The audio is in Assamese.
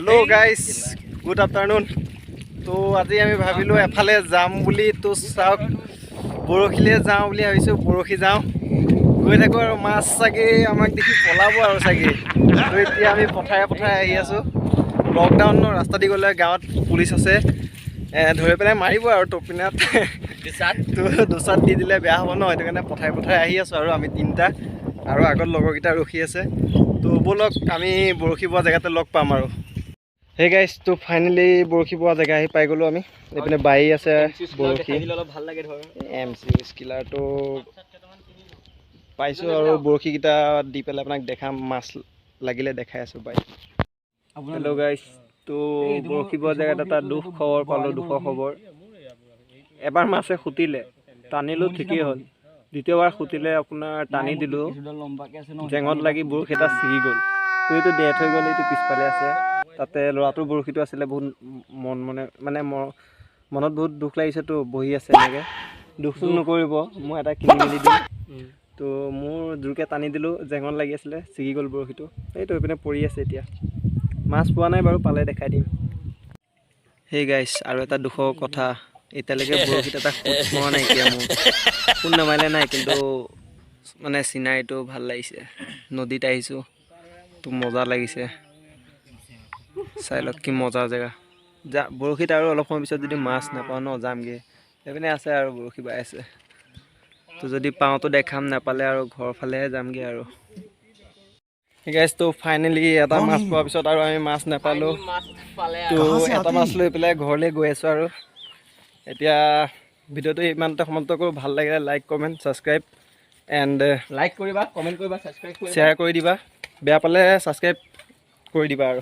Hello guys good afternoon. तो आज आम भाविलो एफाले जाम बुली तो चाওক बरखीले जाऊँ बुली भाविছোঁ बरखी जाऊँ गई थाकों और माछ चागे आमाक देखि पलाब और चागे। तो इतना आम पथारे पथारे आहि आছোঁ लकडाउन रास्ता दी गले गाँव पुलिस आछे धरि पे मारिब और टपिनात तो दुचात दी दिले बेया हब न हेतु कारण पथारे पथारे आहि आছোঁ और आमी तीनटा और आगत लगरकेइटा रखी आछे। तो बोलक आमी बरखी बोৱা जगहते लग पाम और हे गाइस तो फाइनली बरखी बोৱা जगह आहि पाइ गलो आमी एपिने बाई আছে बरखी ভাল লাগে ধৰ এমসি স্কিলাৰ তো পাইছো আৰু বৰখি কিটা দি পেলাই আপোনাক দেখাম মাছ লাগিলে দেখাই আছো বাই। हेलो गाइस तो बरखी बोৱা जगहत এটা দুখ খবৰ পালো দুখৰ খবৰ এবাৰ মাছে খুটিলে টানিলো ঠিকই হল দ্বিতীয়বাৰ খুটিলে আপোনাৰ টানি দিলো জেঙত লাগি বৰখি এটা ছিগি গল তো এইটো ডেথ হৈ গল এইটো পিছফালে আছে তাতে লৰাটোৰ বৰখিটো আছিলে বহুত মন মানে মনত বহুত দুখ লাগিছে তো বহি আছে এনেকে দুখ নকৰিব মই এটা কিনি মেলি দিম তো মোৰ জোৰকে টানি দিলো জেঙত লাগি আছিলে ছিগি গল বৰখিটো এইটো এইপিনে পৰি আছে এতিয়া মাছ পোৱা নাই বাৰু পালে দেখাই দিম। হে গাইস আৰু এটা দুখৰ কথা এতিয়ালৈকে বৰখিত এটা খুট মৰা নাই কিয়া মোৰ কোন নামাইলে নাই কিন্তু মানে সিনাৰীটো ভাল লাগিছে নদীত আহিছো তো মজা লাগিছে চাই লওক কি মজা জেগা যা বৰখিত আৰু অলপ সময় পিছত যদি মাছ নাপাওঁ ন যামগে এপিনে আছে আৰু বৰখি বাই আছে তো যদি পাওঁ তো দেখাম নাপালে আৰু ঘৰ ফালেহে যামগে আৰু गाइस तो फाइनली এটা মাছ পোৱাৰ পিছত আৰু আমি মাছ নাপালো তো এটা মাছ লৈ পেলাই ঘৰলৈ গৈ আছো আৰু এতিয়া ভিডিওটো ইমানতে সমাপ্ত কৰো ভাল লাগিলে like comment subscribe and like কৰিবা কমেন্ট কৰিবা সাবস্ক্ৰাইব কৰিবা শেয়াৰ কৰি দিবা বেয়া পালে সাবস্ক্ৰাইব কৰি দিবা আৰু